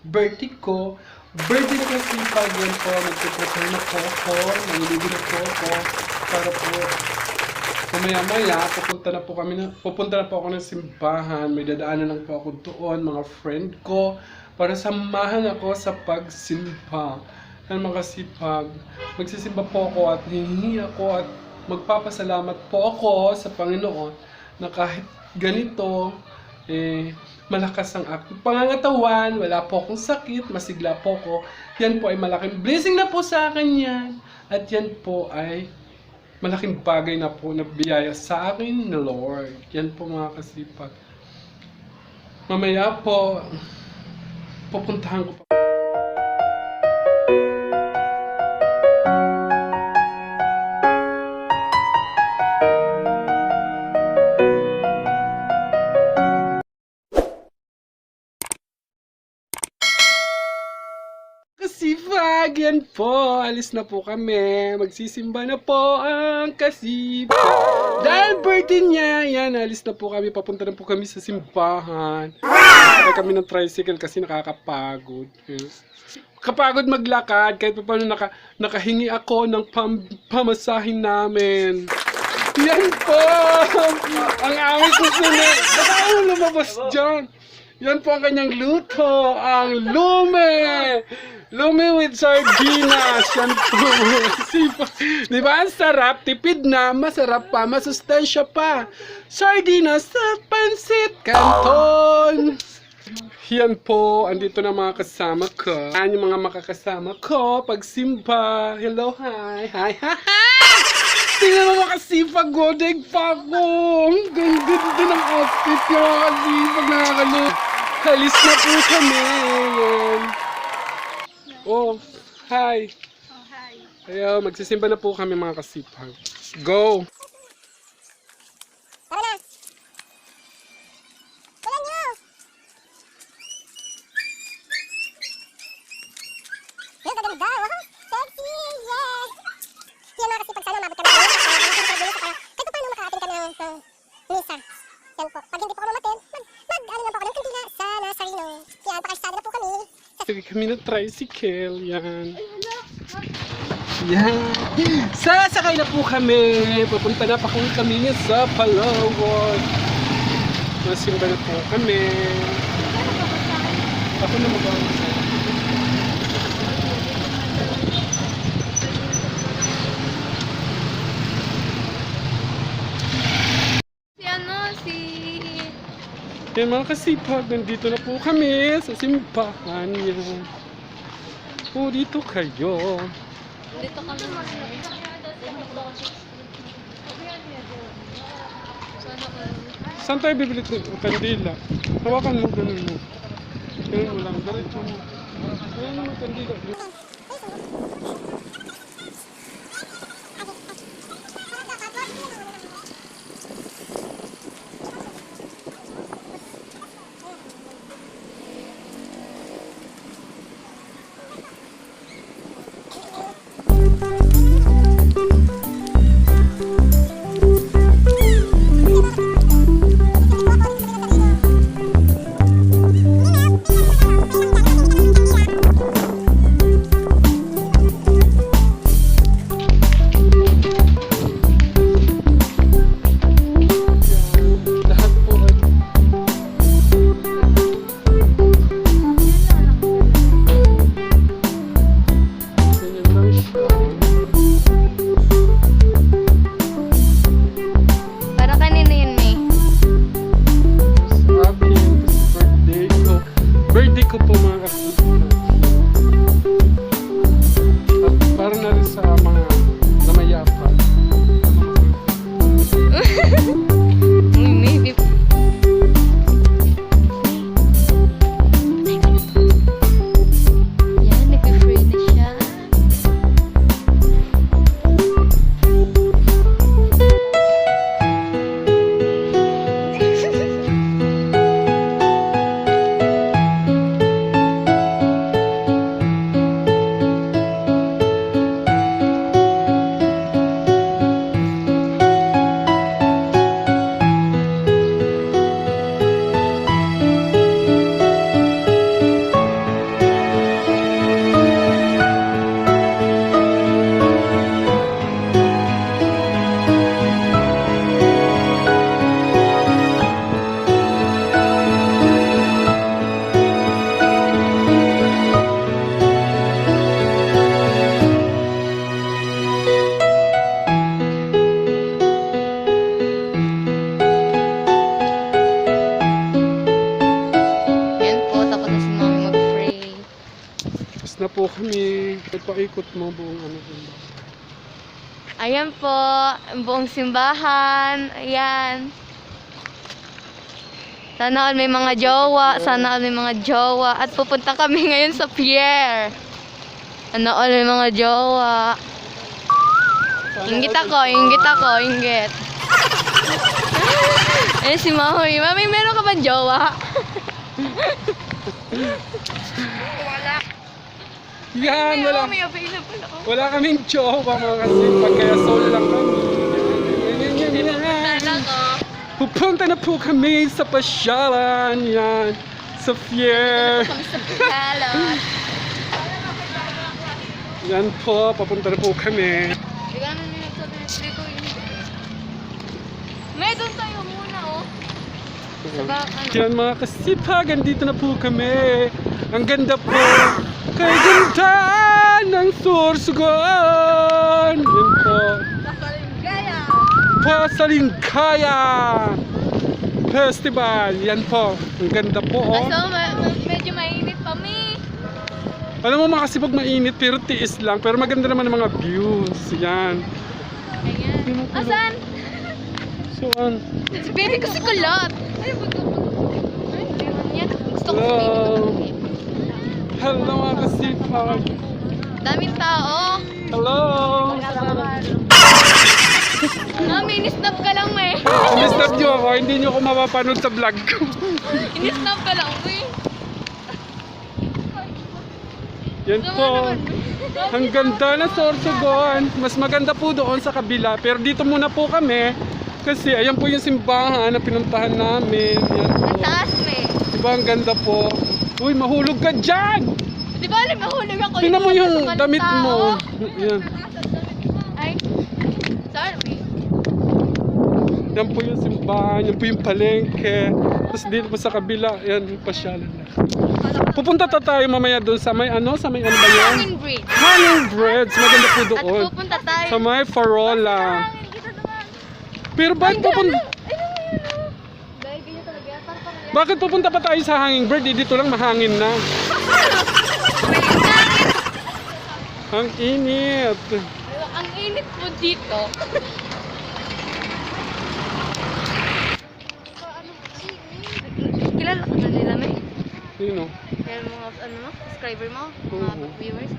birthday ko. Birthday na kasi pag yan po, nagpupunta na po ako, naniligo na po ako, para po, mamaya-maya, pupunta na po ako ng simbahan, may dadaanan lang po ako doon, mga friend ko, para samahan ako sa pagsimba. Yan mga kasipag, magsisimba po ako at hihingi ako at magpapasalamat po ako sa Panginoon na kahit ganito, malakas ang aking pangangatawan, wala po akong sakit, masigla po ako. Yan po ay malaking blessing na po sa akin yan. At yan po ay malaking bagay na po na biyaya sa akin ni Lord. Yan po mga kasipag. Mamaya po, pupuntahan ko pa. Kasipag, yan po. Alis na po kami. Magsisimba na po ang kasipag. Dahil birthday niya, yan, alis na po kami. Papunta na po kami sa simbahan. Sakay kami ng tricycle kasi nakakapagod. Kapagod maglakad, kahit pa paano nakahingi ako ng pamasahin namin. Yan po! Ang aming susunod. Baka ako lumabas dyan. Yan po ang kanyang luto, ang lume! Lume with sardinas. Yan po. Di ba? Ang sarap, tipid na, masarap pa, masustansya pa. Sardinas sa pansit canton. Yan po, andito na mga kasama ko. Yan yung mga makakasama ko pagsimba. Hello, hi. Hi, hi, hi! Tingnan mo makasipag, godeg pa ako. Ang ganda ng outfit niya, makasipag, nakakalit. Halis na po kami. Yan. Oh, hi. Oh, hi. Ayaw, magsisimba na po kami mga kasipag. Go! Tara na! Tulan nyo! Yung kaganda! Wow! Sexy! Yes! Yan mga kasipag, sana umabot kami. Kahit paano makaatin ka ng misa. Yan po. Pag hindi po ako mamatin, mag-ano lang po ako ng kandila sa Nazareno. Yan, pakastada na po kami. Sige kami ng tricycle. Yan. Yan. Sasakay na po kami. Pupunta na pa kami sa Palawan. Masimba na po kami. Ako na mag-awas. Yan mga kasipag, nandito na po kami sa simbahan. Yan. Po, dito kayo. Dito kami Saan tayo bibili ng kandila? Hawakan mo, ganun mo. Ganun mo lang, diretso mo. Ganun mo, kandila. na po kami. Paikot mo buong ano. Ayan po, ang buong simbahan. Ayan. Sana all may mga jowa. Sana all may mga jowa. At pupunta kami ngayon sa pier. Sana all may mga jowa. Inggit ako, inggit ako, inggit. Eh si Mahoy. Mami, meron ka bang jowa? Wala. Yan, wala. May available ako. Wala kaming jowa mga kasipag, kaya solo lang kami. Yan. Talaga. Pupunta na po kami sa pasyalan. Yan. Sa pier. Kami sa Pihalon. Yan po, papunta na po kami. Gano'n nyo nagsabi dito yun. May doon tayo muna, oh. Yan mga kasipag, andito na po kami. Ang ganda po. Kay ganda ng Sorsogon. Yan po. Pasalingaya. Pasalingaya Festival. Yan po. Ang ganda po, oh. So, medyo mainit pa, mi. Alam mo mga kasipag, mainit pero tiis lang. Pero maganda naman ang mga views. Yan. Ayan. Asan? Saan? Si baby ko si Kulot. Ay, yan. Gusto ko si Hello. baby. Hello mga kasipag. Daming tao. Hello. Mami, in-snap ka lang, may. Ini-stop nyo ako. Hindi nyo ako mapapanood sa vlog ko. In-snap ka lang, may. Yan po. Ang ganda na Sorsogon. Mas maganda po doon sa kabila. Pero dito muna po kami. Kasi ayan po yung simbahan na pinuntahan namin. Yan po. Ang taas, may. Diba ang ganda po? Uy, mahulog ka dyan! Di ba alam, mahulog ako. Tingnan mo Ito, yung sa damit tao. mo. Yan. Ay. Sorry. Yan po yung simbahan. Yan po yung palengke. Tapos dito po sa kabila. Yan yung pasyalan na. Pupunta tayo mamaya doon sa may ano? Sa may ano ba yan? Hanging bridge. Hanging Breads. Maganda po At doon. pupunta tayo. Sa may Farola. Hangin, kita naman. Pero bakit pupunta? Ay, ano? Dahil ganyan talaga yan. Parang Bakit pupunta pa tayo sa Hanging Bird? Dito lang mahangin na. Ang init. ang init po dito. Kilala ka na nila, may? Sino? Kaya mga, ano mo, subscriber mo, mga Oo. viewers.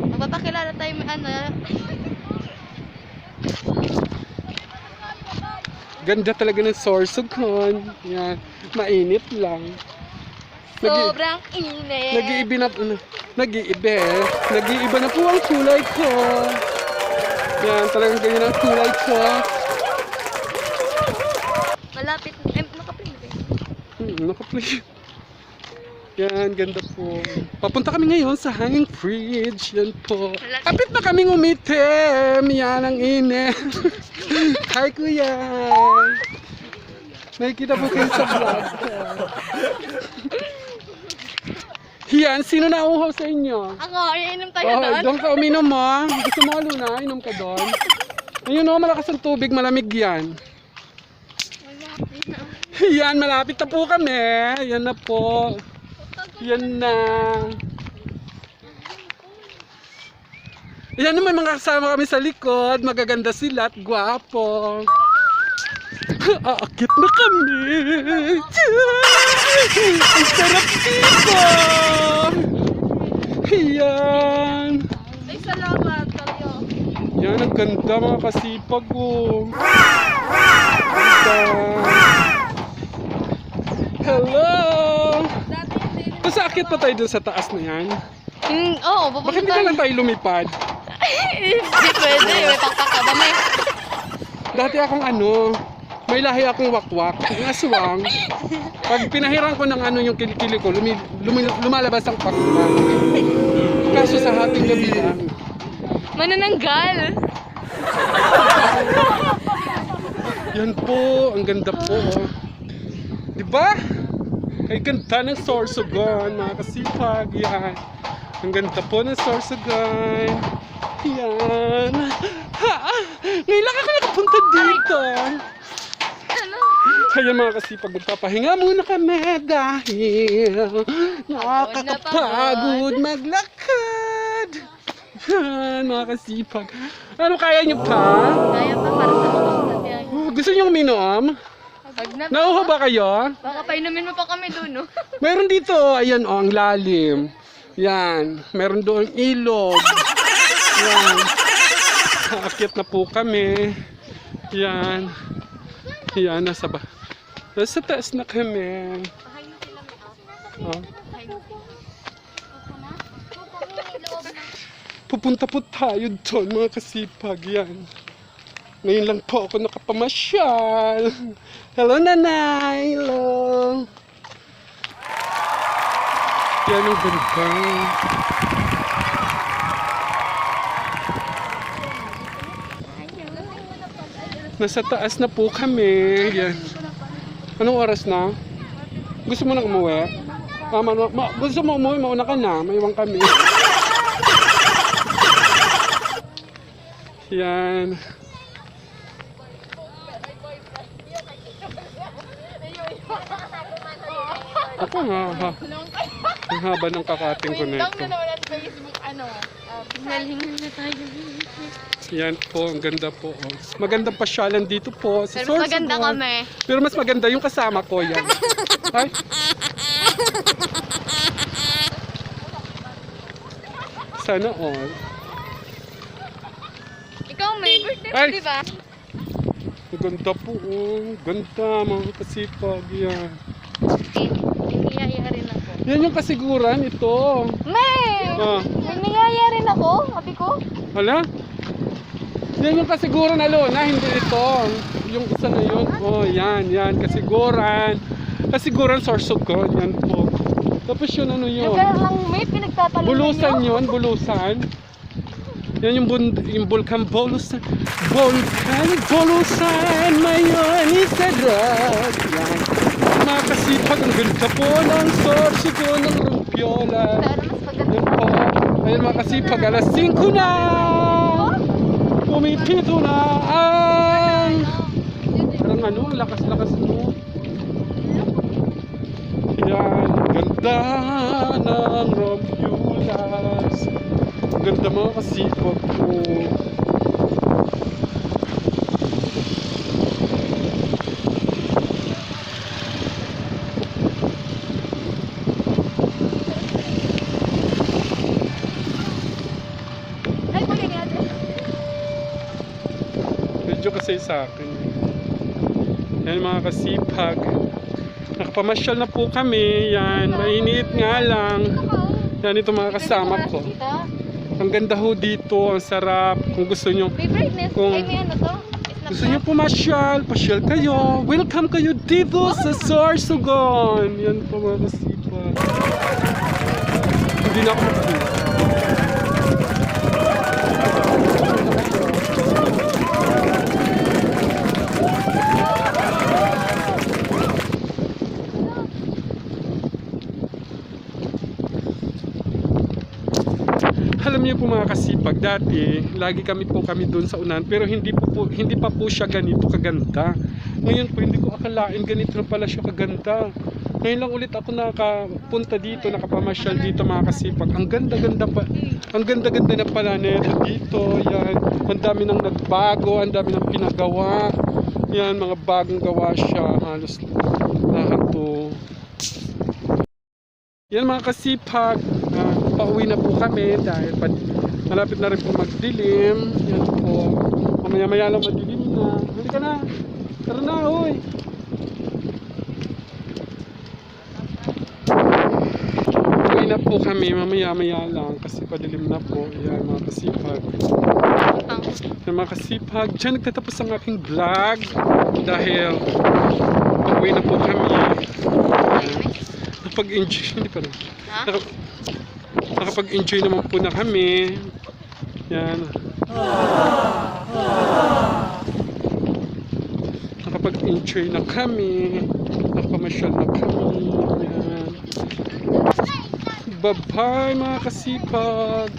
Magpapakilala tayo, may ano. Ganda talaga ng Sorsogon. Yan. Mainit lang. Sobrang init. Nag-iiba na Nag-iiba na po ang kulay ko. Yan, talagang ganyan ang kulay ko. Malapit. Nakapin na ba? Naka-play. Yan, ganda po. Papunta kami ngayon sa Hanging Bridge. Yan po. Kapit na kaming umitim. Yan ang init. Hi, kuya. Nakikita po kayo sa vlog ko. Yan, sino na uhaw sa inyo? Ako, iinom tayo Oh, doon. doon ka uminom mo. Gusto mo Luna, inom ka doon. Ayun o, malakas ang tubig, malamig yan. Yan, malapit na po kami. Yan na po. Yan na. Yan naman, mga kasama kami sa likod. Magaganda sila at gwapo. Aakit na kami. Ang sarap dito. Yan. Ay, salamat kayo. Yan, ang ganda mga kasipag ko. Ganda. Hello! Tapos akit pa tayo dun sa taas na yan. Oo, pupunta Bakit hindi na lang tayo lumipad? Hindi pwede, may pakpak ka ba, may? Dati akong ano, may lahi akong wakwak, yung aswang. Pag pinahiran ko ng ano yung kilikili ko, lumalabas ang pakpak. Kaso sa hating gabi lang. Manananggal. Yan po, ang ganda po. Oh. Diba? Ay ganda ng Sorsogon, mga kasipag. Yan. Ang ganda po ng Sorsogon. Yan. Ha! Ngayon lang ako nakapunta dito. Ano? Kaya mga kasipag, magpapahinga muna kami dahil nakakapagod maglakad. Yan, mga kasipag. Ano, kaya niyo pa? Kaya pa para sa mga sabihan. Gusto niyo uminom? Pag na, Nauho ba kayo? baka painumin mo pa kami doon, no? Meron dito, ayan oh, ang lalim. Yan, meron doon ilog. Yan. Aakyat na po kami. Yan. Yan, nasa taas na kami. Oh. Pupunta po tayo doon, mga kasipag. Yan. Ngayon lang po ako nakapamasyal. Hello, nanay. Hello. Yan ang ganda. Nasa taas na po kami. Yan. Anong oras na? Gusto mo na umuwi? Gusto mo umuwi? Mauna ka na. Maiwan kami. Yan. Ako nga, ha. Ang haba ng kakating ko na ito. Hingal na tayo. Yan po, ang ganda po. Oh. Magandang pasyalan dito po. Sa Pero mas maganda Sorsogon. kami. Pero mas maganda yung kasama ko yan. Ay. Sana all. Ikaw may birthday Ay! mo, di ba? Ang ganda po. Oh. Ganda, mga kasipag. Yan. Okay. Niyaya rin ako. Yan yung kasiguran, ito. May! Ah. Niyaya rin ako, sabi ko. Hala? Yan yung kasiguran, Alona, hindi ito. Yung isa na yun. Oh, yan. Kasiguran. Kasiguran, Sorsogon. Yan po. Tapos yun, ano yun? Lugar lang may pinagtatalungan Bulusan nyo. yun, bulusan. Yan yung Volcan Bulusan. Volcan Bulusan, mayon isadrat. Yan. Mga kasipag, ang ganda po ng Sorsogon, ng Rumpiola. Pero mas maganda. Yan po. Ayun mga kasipag, alas 5 na. Pumipito na ang... Parang ano, ang lakas-lakas mo. Yan, ganda ng Rompulas. Ang ganda mga kasipag po. Ay, magiging. Medyo kasi sa akin. Yan mga kasipag. Nakapamasyal na po kami. Yan, mainit nga lang. Yan ito mga kasama ko. Ang ganda ho dito, ang sarap. Kung gusto nyo, May brightness. Kung- Ay, may ano to? gusto nyo pumasyal, pasyal kayo. Welcome kayo dito sa Sorsogon. Yan po mga kasipag. Hindi na ako mag-vlog. Alam niyo po mga kasipag, dati lagi kami doon sa unan, pero hindi pa po siya ganito kaganda. Ngayon po hindi ko akalain ganito na pala siya kaganda. Ngayon lang ulit ako nakapunta dito, nakapamasyal dito mga kasipag. Ang ganda-ganda na pala nito dito. Yan, ang dami nang nagbago, ang dami nang pinagawa. Yan, mga bagong gawa siya, halos lahat to. Yan mga kasipag, pauwi na po kami dahil malapit na rin po magdilim. Yan po, mamaya-maya lang madilim na. Halika na, tara na, hoy. Pauwi na po kami, mamaya-maya lang kasi padilim na po. Yan mga kasipag. Yan mga kasipag, dyan nagtatapos ang aking vlog dahil pauwi na po kami. Nakapag-enjoy, hindi pa rin. Ha? Nakapag-enjoy naman po na kami. Yan. Nakapag-enjoy na kami. Nakapamasyal na kami. Yan. Bye-bye mga kasipag.